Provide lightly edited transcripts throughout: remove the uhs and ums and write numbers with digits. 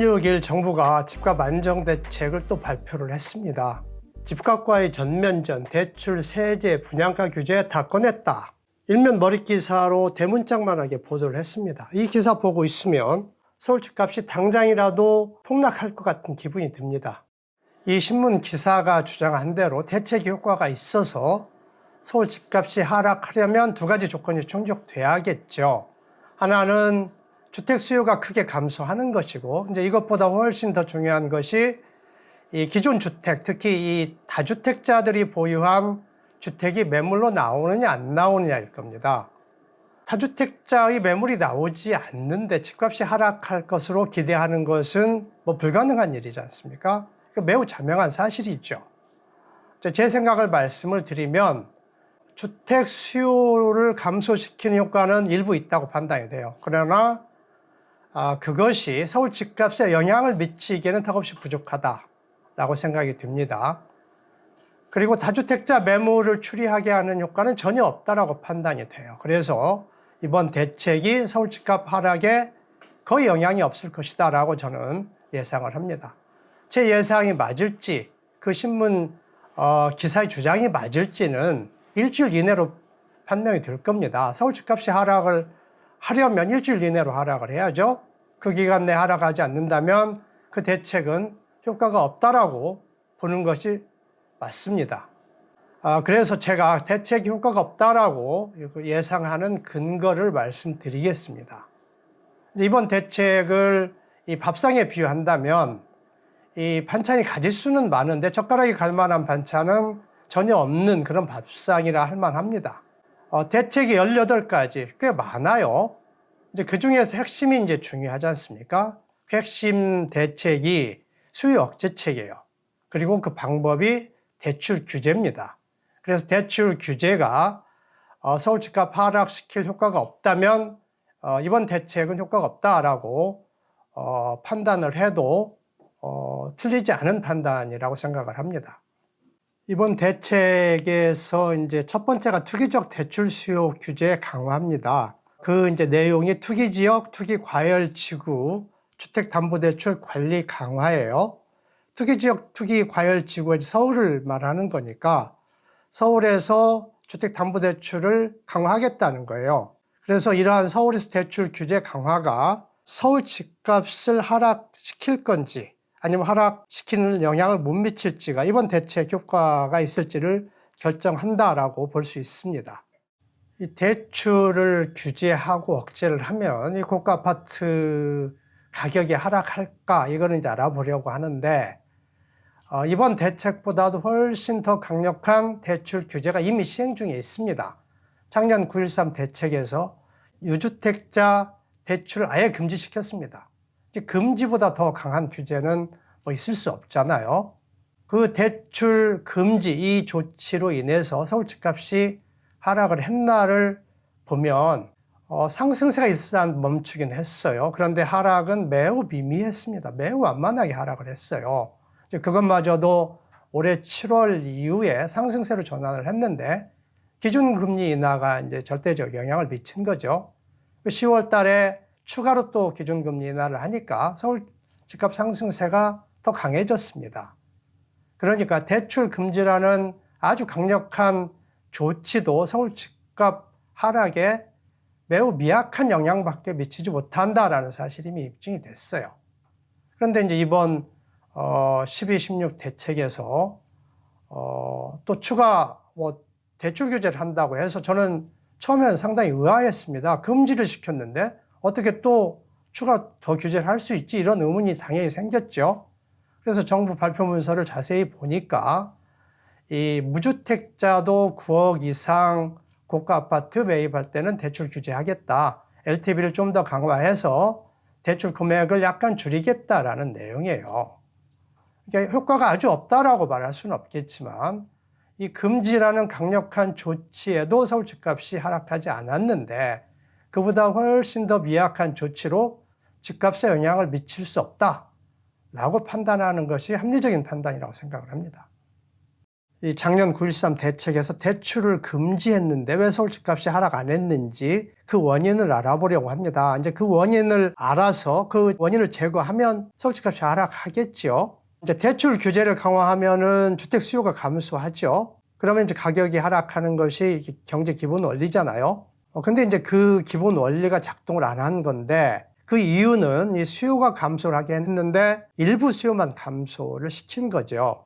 16일 정부가 집값 안정 대책을 또 발표를 했습니다. 집값과의 전면전, 대출, 세제, 분양가 규제 다 꺼냈다. 일면 머릿 기사로 대문짝만하게 보도를 했습니다. 이 기사 보고 있으면 서울 집값이 당장이라도 폭락할 것 같은 기분이 듭니다. 이 신문 기사가 주장한 대로 대책 효과가 있어서 서울 집값이 하락하려면 두 가지 조건이 충족돼야겠죠. 하나는 주택 수요가 크게 감소하는 것이고, 이제 이것보다 훨씬 더 중요한 것이 이 기존 주택, 특히 이 다주택자들이 보유한 주택이 매물로 나오느냐 안 나오느냐일 겁니다. 다주택자의 매물이 나오지 않는데 집값이 하락할 것으로 기대하는 것은 불가능한 일이지 않습니까? 매우 자명한 사실이죠. 제 생각을 말씀을 드리면 주택 수요를 감소시키는 효과는 일부 있다고 판단이 돼요. 그러나 그것이 서울 집값에 영향을 미치기에는 턱없이 부족하다라고 생각이 듭니다. 그리고 다주택자 매물을 추리하게 하는 효과는 전혀 없다라고 판단이 돼요. 그래서 이번 대책이 서울 집값 하락에 거의 영향이 없을 것이다라고 저는 예상을 합니다. 제 예상이 맞을지, 그 신문 기사의 주장이 맞을지는 일주일 이내로 판명이 될 겁니다. 서울 집값이 하락을 하려면 일주일 이내로 하락을 해야죠. 그 기간 내에 하락하지 않는다면 그 대책은 효과가 없다라고 보는 것이 맞습니다. 그래서 제가 대책 효과가 없다라고 예상하는 근거를 말씀드리겠습니다. 이번 대책을 이 밥상에 비유한다면 이 반찬이 가짓수는 많은데 젓가락이 갈 만한 반찬은 전혀 없는 그런 밥상이라 할 만합니다. 대책이 18가지, 꽤 많아요. 이제 그 중에서 핵심이 이제 중요하지 않습니까? 그 핵심 대책이 수요 억제책이에요. 그리고 그 방법이 대출 규제입니다. 그래서 대출 규제가 서울 집값 하락시킬 효과가 없다면 이번 대책은 효과가 없다라고 판단을 해도 틀리지 않은 판단이라고 생각을 합니다. 이번 대책에서 이제 첫 번째가 투기적 대출 수요 규제 강화입니다. 그 이제 내용이 투기지역, 투기과열지구, 주택담보대출 관리 강화예요. 투기지역, 투기과열지구에 서울을 말하는 거니까 서울에서 주택담보대출을 강화하겠다는 거예요. 그래서 이러한 서울에서 대출 규제 강화가 서울 집값을 하락시킬 건지 아니면 하락시키는 영향을 못 미칠지가 이번 대책 효과가 있을지를 결정한다라고 볼 수 있습니다. 이 대출을 규제하고 억제를 하면 이 고가 아파트 가격이 하락할까 이거는 이제 알아보려고 하는데 이번 대책보다도 훨씬 더 강력한 대출 규제가 이미 시행 중에 있습니다. 작년 9.13 대책에서 유주택자 대출을 아예 금지시켰습니다. 금지보다 더 강한 규제는 있을 수 없잖아요. 그 대출 금지 이 조치로 인해서 서울 집값이 하락을 했나를 보면 상승세가 일단 멈추긴 했어요. 그런데 하락은 매우 미미했습니다. 매우 완만하게 하락을 했어요. 그것마저도 올해 7월 이후에 상승세로 전환을 했는데 기준금리 인하가 이제 절대적 영향을 미친 거죠. 10월 달에 추가로 또 기준금리 인하를 하니까 서울 집값 상승세가 더 강해졌습니다. 그러니까 대출 금지라는 아주 강력한 조치도 서울 집값 하락에 매우 미약한 영향밖에 미치지 못한다라는 사실이 이미 입증이 됐어요. 그런데 이제 이번 12, 16 대책에서 또 추가 대출 규제를 한다고 해서 저는 처음에는 상당히 의아했습니다. 금지를 시켰는데 어떻게 또 추가 더 규제를 할 수 있지? 이런 의문이 당연히 생겼죠. 그래서 정부 발표 문서를 자세히 보니까 이 무주택자도 9억 이상 고가 아파트 매입할 때는 대출 규제하겠다. LTV를 좀 더 강화해서 대출 금액을 약간 줄이겠다라는 내용이에요. 그러니까 효과가 아주 없다라고 말할 수는 없겠지만 이 금지라는 강력한 조치에도 서울 집값이 하락하지 않았는데 그보다 훨씬 더 미약한 조치로 집값에 영향을 미칠 수 없다라고 판단하는 것이 합리적인 판단이라고 생각을 합니다. 이 작년 9.13 대책에서 대출을 금지했는데 왜 서울 집값이 하락 안 했는지 그 원인을 알아보려고 합니다. 이제 그 원인을 알아서 그 원인을 제거하면 서울 집값이 하락하겠죠. 이제 대출 규제를 강화하면은 주택 수요가 감소하죠. 그러면 이제 가격이 하락하는 것이 경제 기본 원리잖아요. 근데 이제 그 기본 원리가 작동을 안 한 건데 그 이유는 이 수요가 감소를 하게 했는데 일부 수요만 감소를 시킨 거죠.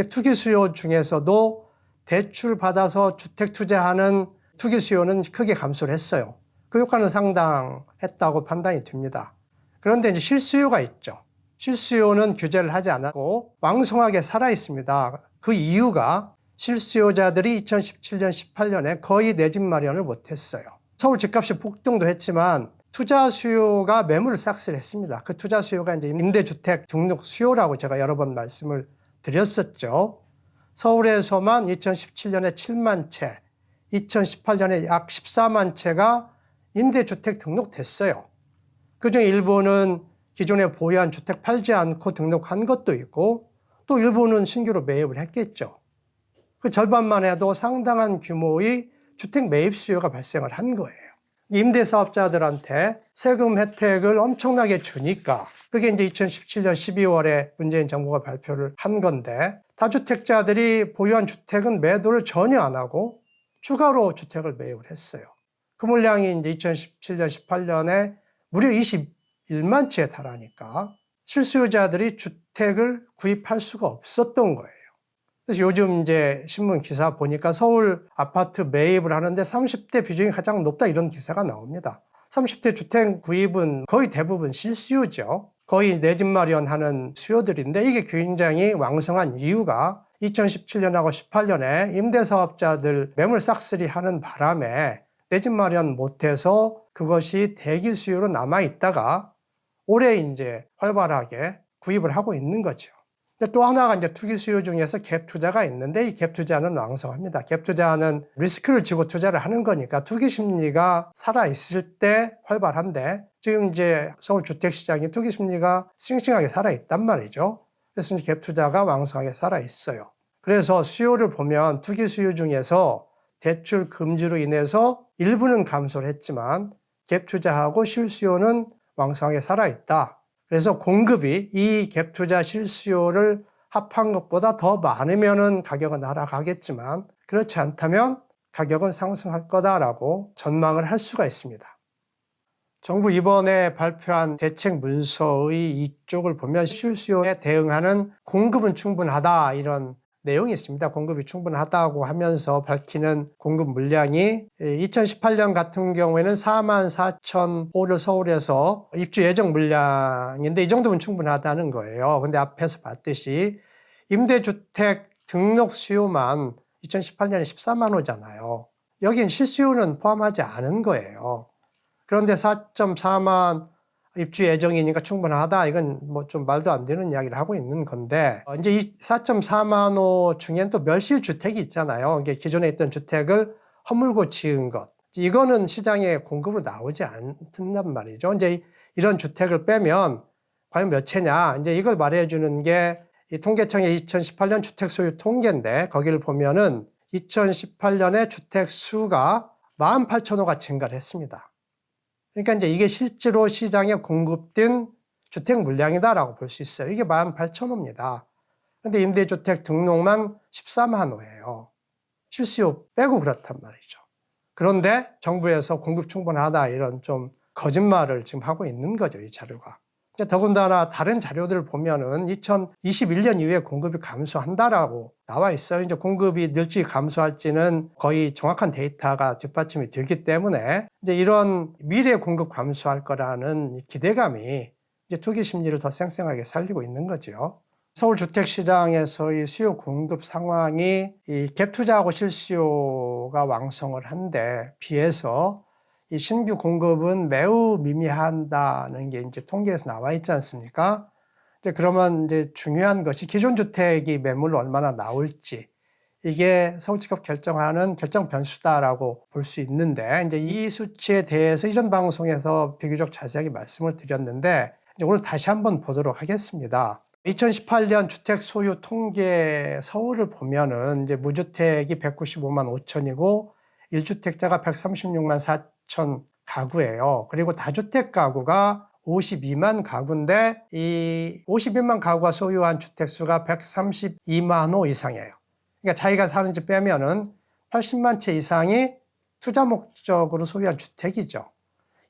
투기 수요 중에서도 대출 받아서 주택 투자하는 투기 수요는 크게 감소를 했어요. 그 효과는 상당했다고 판단이 됩니다. 그런데 이제 실수요가 있죠. 실수요는 규제를 하지 않았고 왕성하게 살아 있습니다. 그 이유가 실수요자들이 2017년, 18년에 거의 내 집 마련을 못했어요. 서울 집값이 폭등도 했지만 투자 수요가 매물을 싹쓸이 했습니다. 그 투자 수요가 이제 임대주택 등록 수요라고 제가 여러 번 말씀을 드렸었죠. 서울에서만 2017년에 7만 채, 2018년에 약 14만 채가 임대주택 등록됐어요. 그중에 일부는 기존에 보유한 주택 팔지 않고 등록한 것도 있고 또 일부는 신규로 매입을 했겠죠. 그 절반만 해도 상당한 규모의 주택 매입 수요가 발생을 한 거예요. 임대사업자들한테 세금 혜택을 엄청나게 주니까 그게 이제 2017년 12월에 문재인 정부가 발표를 한 건데 다주택자들이 보유한 주택은 매도를 전혀 안 하고 추가로 주택을 매입을 했어요. 그 물량이 이제 2017년 18년에 무려 21만 채에 달하니까 실수요자들이 주택을 구입할 수가 없었던 거예요. 그래서 요즘 이제 신문 기사 보니까 서울 아파트 매입을 하는데 30대 비중이 가장 높다 이런 기사가 나옵니다. 30대 주택 구입은 거의 대부분 실수요죠. 거의 내 집 마련하는 수요들인데 이게 굉장히 왕성한 이유가 2017년하고 18년에 임대사업자들 매물 싹쓸이 하는 바람에 내 집 마련 못해서 그것이 대기 수요로 남아있다가 올해 이제 활발하게 구입을 하고 있는 거죠. 또 하나가 이제 투기 수요 중에서 갭 투자가 있는데 이 갭 투자는 왕성합니다. 갭 투자는 리스크를 지고 투자를 하는 거니까 투기 심리가 살아있을 때 활발한데 지금 이제 서울 주택 시장이 투기 심리가 싱싱하게 살아있단 말이죠. 그래서 이제 갭 투자가 왕성하게 살아있어요. 그래서 수요를 보면 투기 수요 중에서 대출 금지로 인해서 일부는 감소를 했지만 갭 투자하고 실수요는 왕성하게 살아있다. 그래서 공급이 이 갭 투자 실수요를 합한 것보다 더 많으면은 가격은 하락하겠지만 그렇지 않다면 가격은 상승할 거다라고 전망을 할 수가 있습니다. 정부 이번에 발표한 대책 문서의 이쪽을 보면 실수요에 대응하는 공급은 충분하다 이런 내용이 있습니다. 공급이 충분하다고 하면서 밝히는 공급 물량이 2018년 같은 경우에는 4만 4천 호를 서울에서 입주 예정 물량인데 이 정도면 충분하다는 거예요. 근데 앞에서 봤듯이 임대주택 등록 수요만 2018년에 14만 호잖아요. 여긴 실수요는 포함하지 않은 거예요. 그런데 4.4만 입주 예정이니까 충분하다. 이건 뭐 좀 말도 안 되는 이야기를 하고 있는 건데, 이제 이 4.4만 호 중엔 또 멸실주택이 있잖아요. 이게 기존에 있던 주택을 허물고 지은 것. 이거는 시장에 공급으로 나오지 않는단 말이죠. 이제 이런 주택을 빼면 과연 몇 채냐. 이제 이걸 말해주는 게 이 통계청의 2018년 주택 소유 통계인데, 거기를 보면은 2018년에 주택 수가 48,000호가 증가를 했습니다. 그러니까 이제 이게 실제로 시장에 공급된 주택 물량이다라고 볼 수 있어요. 이게 18,000호입니다. 근데 임대주택 등록만 14만 호예요. 실수요 빼고 그렇단 말이죠. 그런데 정부에서 공급 충분하다 이런 좀 거짓말을 지금 하고 있는 거죠, 이 자료가. 더군다나 다른 자료들을 보면은 2021년 이후에 공급이 감소한다라고 나와 있어요. 이제 공급이 늘지 감소할지는 거의 정확한 데이터가 뒷받침이 되기 때문에 이제 이런 미래 공급 감소할 거라는 기대감이 이제 투기 심리를 더 쌩쌩하게 살리고 있는 거죠. 서울 주택 시장에서의 수요 공급 상황이 이 갭 투자하고 실수요가 왕성을 한데 비해서 이 신규 공급은 매우 미미한다는 게 이제 통계에서 나와 있지 않습니까? 이제 그러면 이제 중요한 것이 기존 주택이 매물로 얼마나 나올지 이게 서울집값 결정하는 결정 변수다라고 볼 수 있는데 이제 이 수치에 대해서 이전 방송에서 비교적 자세하게 말씀을 드렸는데 이제 오늘 다시 한번 보도록 하겠습니다. 2018년 주택 소유 통계 서울을 보면은 이제 무주택이 195만 5천이고 1주택자가 136만 4천 가구예요. 그리고 다주택 가구가 52만 가구인데 이 52만 가구가 소유한 주택 수가 132만 호 이상이에요. 그러니까 자기가 사는 집 빼면은 80만 채 이상이 투자 목적으로 소유한 주택이죠.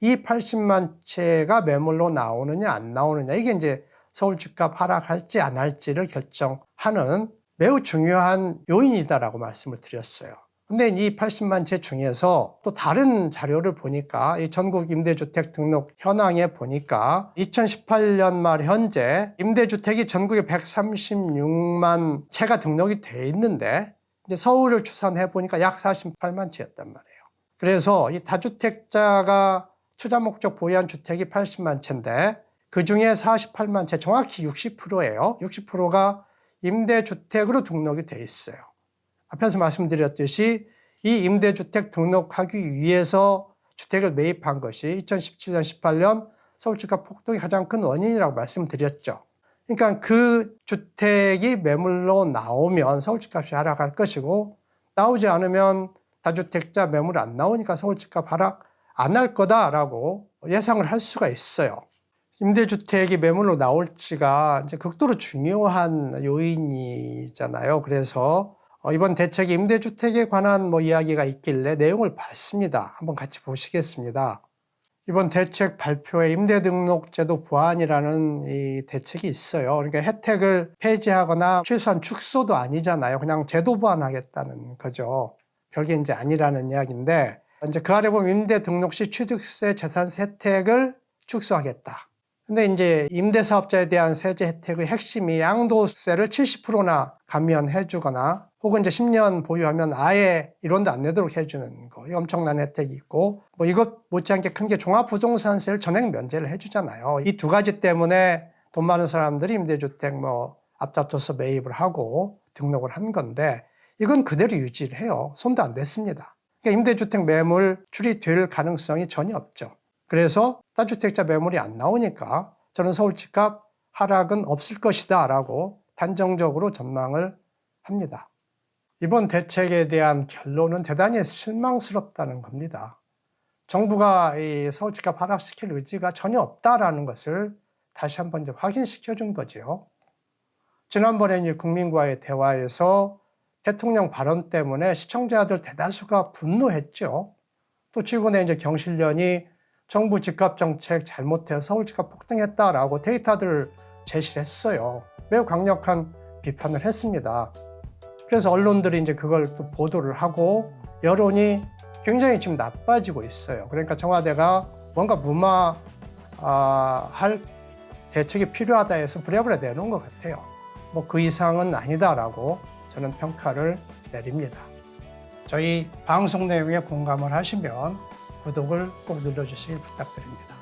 이 80만 채가 매물로 나오느냐 안 나오느냐, 이게 이제 서울 집값 하락할지 안 할지를 결정하는 매우 중요한 요인이다라고 말씀을 드렸어요. 근데 이 80만 채 중에서 또 다른 자료를 보니까 이 전국 임대주택 등록 현황에 보니까 2018년 말 현재 임대주택이 전국에 136만 채가 등록이 돼 있는데 이제 서울을 추산해 보니까 약 48만 채였단 말이에요. 그래서 이 다주택자가 투자 목적 보유한 주택이 80만 채인데 그 중에 48만 채, 정확히 60%예요. 60%가 임대주택으로 등록이 돼 있어요. 앞에서 말씀드렸듯이 이 임대주택 등록하기 위해서 주택을 매입한 것이 2017년, 18년 서울집값 폭등이 가장 큰 원인이라고 말씀드렸죠. 그러니까 그 주택이 매물로 나오면 서울집값이 하락할 것이고, 나오지 않으면 다주택자 매물 안 나오니까 서울집값 하락 안 할 거다라고 예상을 할 수가 있어요. 임대주택이 매물로 나올지가 이제 극도로 중요한 요인이잖아요. 그래서 이번 대책에 임대주택에 관한 이야기가 있길래 내용을 봤습니다. 한번 같이 보시겠습니다. 이번 대책 발표에 임대등록제도 보완이라는 이 대책이 있어요. 그러니까 혜택을 폐지하거나 최소한 축소도 아니잖아요. 그냥 제도 보완하겠다는 거죠. 별게 이제 아니라는 이야기인데, 이제 그 아래 보면 임대등록 시 취득세, 재산세 혜택을 축소하겠다. 근데 이제 임대사업자에 대한 세제 혜택의 핵심이 양도세를 70%나 감면해 주거나 혹은 이제 10년 보유하면 아예 1원도 안 내도록 해주는 거. 이 엄청난 혜택이 있고, 이것 못지않게 큰 게 종합부동산세를 전액 면제를 해주잖아요. 이 두 가지 때문에 돈 많은 사람들이 임대주택 앞다퉈서 매입을 하고 등록을 한 건데, 이건 그대로 유지를 해요. 손도 안 댔습니다. 그러니까 임대주택 매물출이 될 가능성이 전혀 없죠. 그래서 다주택자 매물이 안 나오니까 저는 서울 집값 하락은 없을 것이다 라고 단정적으로 전망을 합니다. 이번 대책에 대한 결론은 대단히 실망스럽다는 겁니다. 정부가 이 서울 집값 하락시킬 의지가 전혀 없다라는 것을 다시 한번 이제 확인시켜 준 거죠. 지난번에 이제 국민과의 대화에서 대통령 발언 때문에 시청자들 대다수가 분노했죠. 또 최근에 이제 경실련이 정부 집값 정책 잘못해서 서울 집값 폭등했다라고 데이터들을 제시를 했어요. 매우 강력한 비판을 했습니다. 그래서 언론들이 이제 그걸 또 보도를 하고 여론이 굉장히 지금 나빠지고 있어요. 그러니까 청와대가 뭔가 무마할 대책이 필요하다 해서 부랴부랴 내놓은 것 같아요. 그 이상은 아니다라고 저는 평가를 내립니다. 저희 방송 내용에 공감을 하시면 구독을 꼭 눌러주시길 부탁드립니다.